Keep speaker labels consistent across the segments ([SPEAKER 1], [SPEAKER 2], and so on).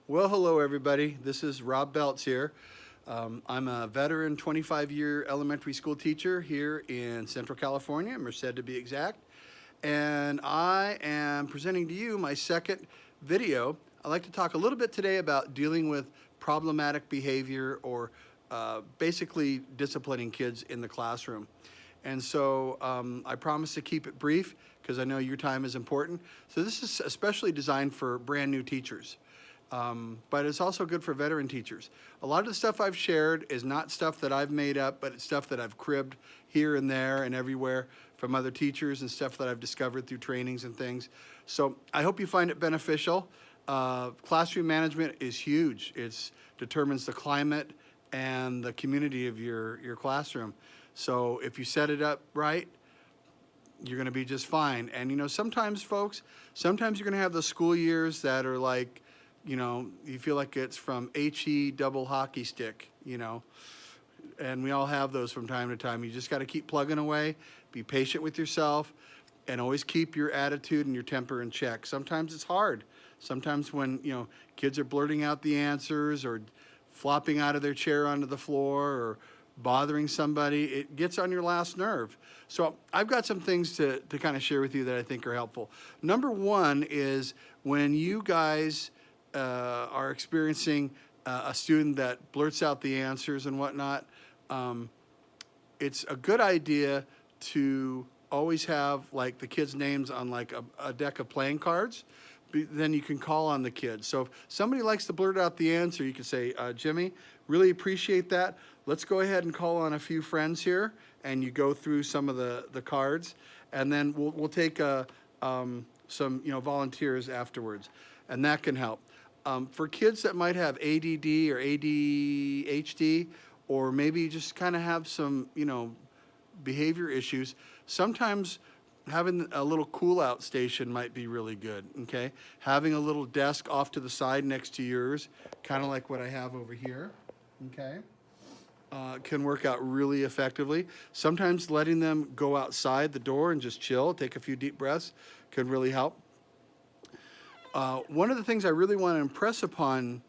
[SPEAKER 1] Well, hello everybody. This is Rob Belts here. I'm a veteran 25-year elementary school teacher here in Central California, Merced to be exact. And I am presenting to you my second video. I'd like to talk a little bit today about dealing with problematic behavior or basically disciplining kids in the classroom. And so I promise to keep it brief because I know your time is important. So this is especially designed for brand new teachers. But it's also good for veteran teachers. A lot of the stuff I've shared is not stuff that I've made up, but it's stuff that I've cribbed here and there and everywhere from other teachers and stuff that I've discovered through trainings and things. So I hope you find it beneficial. Classroom management is huge. It determines the climate and the community of your classroom. So if you set it up right, you're going to be just fine. And you know, sometimes folks, sometimes you're going to have those school years that are like, you know, you feel like it's from HE double hockey stick, you know, and we all have those from time to time. You just got to keep plugging away, be patient with yourself, and always keep your attitude and your temper in check. Sometimes it's hard. Sometimes when, you know, kids are blurting out the answers or flopping out of their chair onto the floor or bothering somebody, it gets on your last nerve. So I've got some things to kind of share with you that I think are helpful. Number one is when you guys are experiencing a student that blurts out the answers and whatnot, it's a good idea to always have like the kids' names on like a deck of playing cards. Then you can call on the kids. So if somebody likes to blurt out the answer, you can say, Jimmy, really appreciate that. Let's go ahead and call on a few friends here, and you go through some of the cards, and then we'll take some volunteers afterwards, and that can help. For kids that might have ADD or ADHD, or maybe just kind of have some, behavior issues, sometimes having a little cool out station might be really good, okay? Having a little desk off to the side next to yours, kind of like what I have over here, okay? Can work out really effectively. Sometimes letting them go outside the door and just chill, take a few deep breaths, can really help. One of the things I really want to impress upon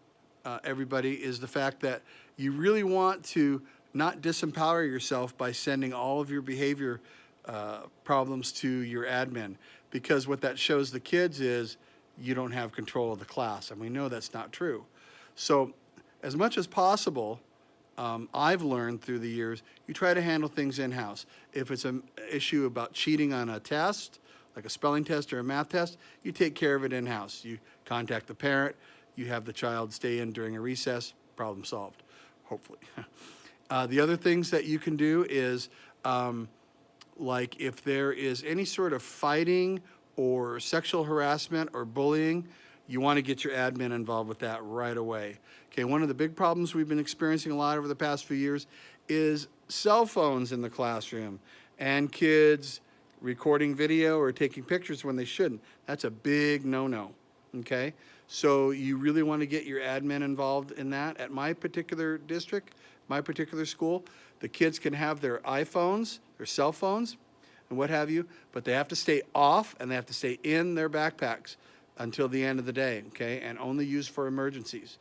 [SPEAKER 1] everybody is the fact that you really want to not disempower yourself by sending all of your behavior problems to your admin, because what that shows the kids is you don't have control of the class, and we know that's not true. So as much as possible, I've learned through the years, you try to handle things in-house. If it's an issue about cheating on a test, like a spelling test or a math test, you take care of it in-house. You contact the parent, you have the child stay in during a recess, problem solved, hopefully. The other things that you can do is, like if there is any sort of fighting or sexual harassment or bullying, you want to get your admin involved with that right away. Okay, one of the big problems we've been experiencing a lot over the past few years is cell phones in the classroom and kids recording video or taking pictures when they shouldn't. That's a big no-no, okay? So you really want to get your admin involved in that. At my particular district, my particular school, the kids can have their iPhones, their cell phones, and what have you, but they have to stay off and they have to stay in their backpacks until the end of the day, okay? And only used for emergencies,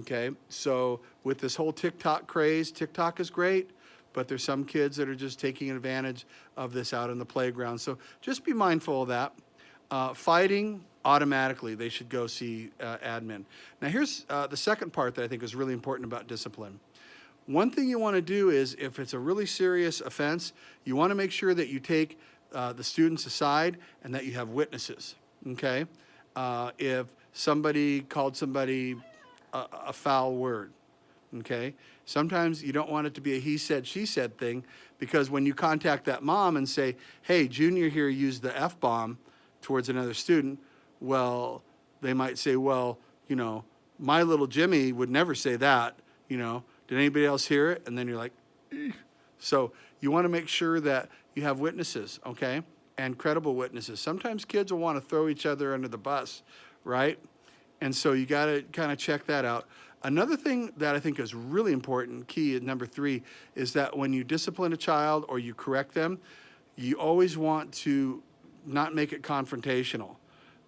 [SPEAKER 1] okay? So with this whole TikTok craze, TikTok is great, but there's some kids that are just taking advantage of this out in the playground. So just be mindful of that. Fighting, automatically, they should go see admin. Now here's the second part that I think is really important about discipline. One thing you want to do is, if it's a really serious offense, you want to make sure that you take the students aside and that you have witnesses, okay? If somebody called somebody a foul word, okay? Sometimes you don't want it to be a he said, she said thing, because when you contact that mom and say, hey, Junior here used the F-bomb towards another student, well, they might say, well, my little Jimmy would never say that, did anybody else hear it? And then you're like, eek. So you want to make sure that you have witnesses, okay? And credible witnesses. Sometimes kids will want to throw each other under the bus, right? And so you got to kind of check that out. Another thing that I think is really important, key at number 3, is that when you discipline a child or you correct them, you always want to not make it confrontational.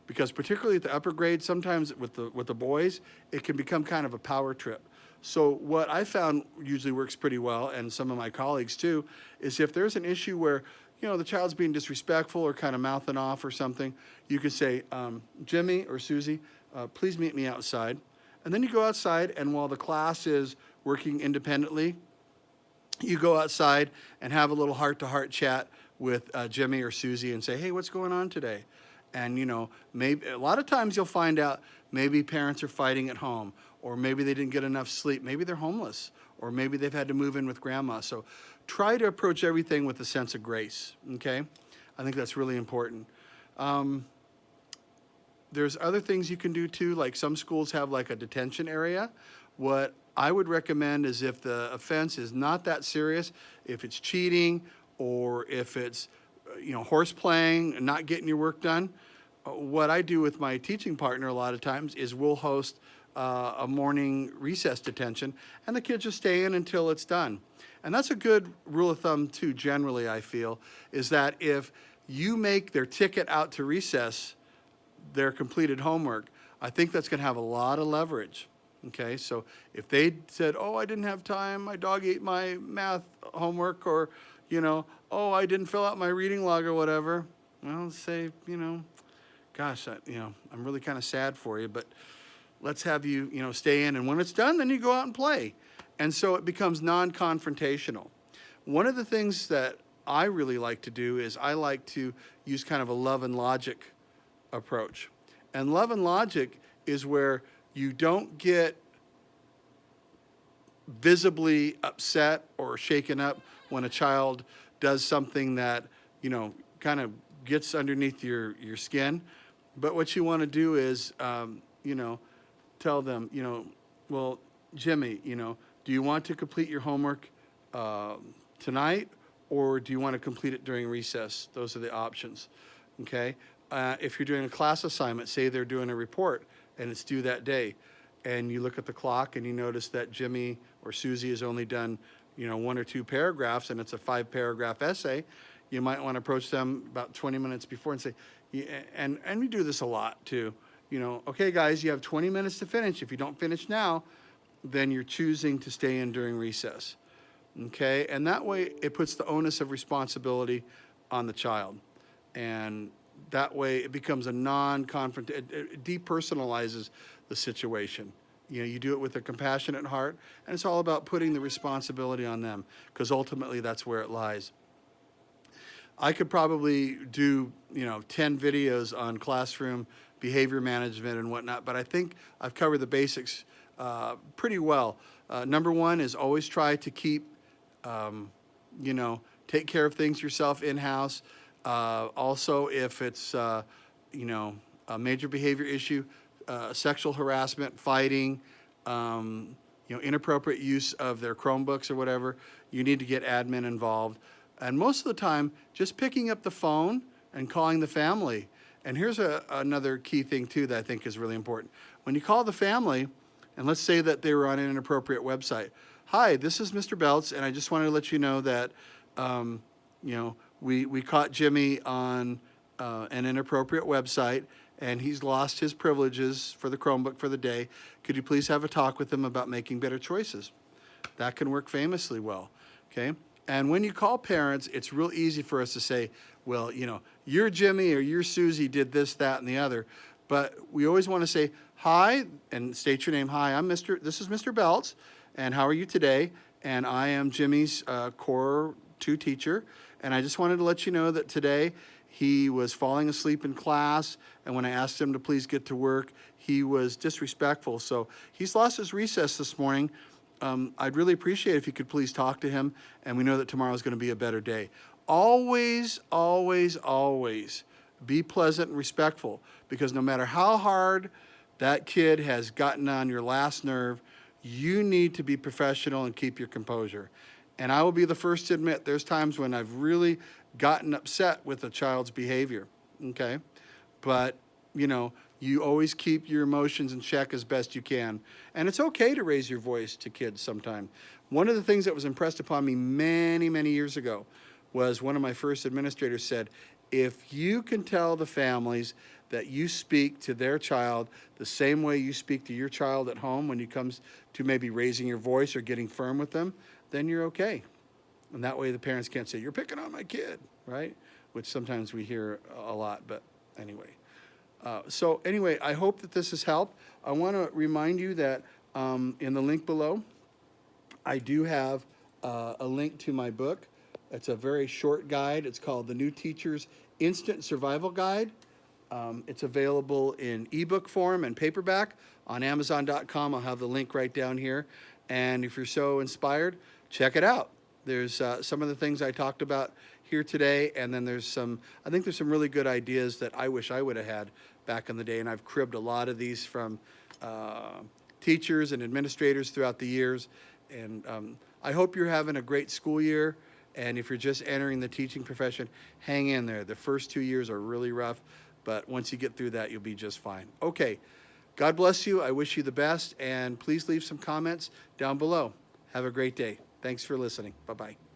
[SPEAKER 1] because particularly at the upper grades, sometimes with the boys, it can become kind of a power trip. So what I found usually works pretty well, and some of my colleagues too, is if there's an issue where, the child's being disrespectful or kind of mouthing off or something, you could say, Jimmy or Susie, please meet me outside. And then you go outside, and while the class is working independently, you go outside and have a little heart-to-heart chat with Jimmy or Susie and say, hey, what's going on today? And, maybe a lot of times you'll find out maybe parents are fighting at home, or maybe they didn't get enough sleep. Maybe they're homeless, or maybe they've had to move in with grandma. So try to approach everything with a sense of grace, okay? I think that's really important. There's other things you can do too, like some schools have like a detention area. What I would recommend is if the offense is not that serious, if it's cheating or if it's horse playing and not getting your work done, what I do with my teaching partner a lot of times is we'll host a morning recess detention, and the kids just stay in until it's done. And that's a good rule of thumb too, generally, I feel, is that if you make their ticket out to recess their completed homework, I think that's going to have a lot of leverage. Okay, so if they said, oh, I didn't have time, my dog ate my math homework, or, oh, I didn't fill out my reading log or whatever, well, say, gosh, I'm really kind of sad for you, but let's have you, stay in. And when it's done, then you go out and play. And so it becomes non-confrontational. One of the things that I really like to do is I like to use kind of a love and logic approach. And love and logic is where you don't get visibly upset or shaken up when a child does something that, kind of gets underneath your skin. But what you want to do is, tell them, well, Jimmy, do you want to complete your homework tonight, or do you want to complete it during recess? Those are the options, okay? If you're doing a class assignment, say they're doing a report and it's due that day, and you look at the clock and you notice that Jimmy or Susie has only done, 1 or 2 paragraphs, and it's a 5-paragraph essay, you might want to approach them about 20 minutes before and say, and we do this a lot too, okay, guys, you have 20 minutes to finish. If you don't finish now, then you're choosing to stay in during recess, okay? And that way it puts the onus of responsibility on the child. And that way it becomes a non-confront, it depersonalizes the situation. You do it with a compassionate heart, and it's all about putting the responsibility on them, because ultimately that's where it lies. I could probably do, 10 videos on classroom behavior management and whatnot, but I think I've covered the basics pretty well. Number one is always try to keep, take care of things yourself in-house. Also, if it's, a major behavior issue, sexual harassment, fighting, inappropriate use of their Chromebooks or whatever, you need to get admin involved. And most of the time, just picking up the phone and calling the family. And here's another key thing too that I think is really important. When you call the family, and let's say that they were on an inappropriate website. Hi, this is Mr. Belts, and I just wanted to let you know that, we caught Jimmy on an inappropriate website, and he's lost his privileges for the Chromebook for the day. Could you please have a talk with him about making better choices? That can work famously well, okay? And when you call parents, it's real easy for us to say, well, your Jimmy or your Susie did this, that, and the other. But we always want to say, hi, and state your name. Hi, this is Mr. Belts, and how are you today? And I am Jimmy's Core 2 teacher, and I just wanted to let you know that today he was falling asleep in class, and when I asked him to please get to work, he was disrespectful. So he's lost his recess this morning. I'd really appreciate it if you could please talk to him, and we know that tomorrow is going to be a better day. Always, always, always be pleasant and respectful, because no matter how hard that kid has gotten on your last nerve, you need to be professional and keep your composure. And I will be the first to admit there's times when I've really gotten upset with a child's behavior, okay? But, you always keep your emotions in check as best you can. And it's okay to raise your voice to kids sometime. One of the things that was impressed upon me many, many years ago was one of my first administrators said, if you can tell the families that you speak to their child the same way you speak to your child at home when it comes to maybe raising your voice or getting firm with them, then you're okay. And that way the parents can't say, you're picking on my kid, right? Which sometimes we hear a lot, but anyway. So anyway, I hope that this has helped. I want to remind you that in the link below, I do have a link to my book. It's a very short guide. It's called The New Teacher's Instant Survival Guide. It's available in ebook form and paperback on Amazon.com. I'll have the link right down here. And if you're so inspired, check it out. There's some of the things I talked about here today, and then I think there's some really good ideas that I wish I would have had back in the day, and I've cribbed a lot of these from teachers and administrators throughout the years. And I hope you're having a great school year, and if you're just entering the teaching profession, hang in there. The first 2 years are really rough, but once you get through that, you'll be just fine. Okay, God bless you. I wish you the best, and please leave some comments down below. Have a great day. Thanks for listening. Bye-bye.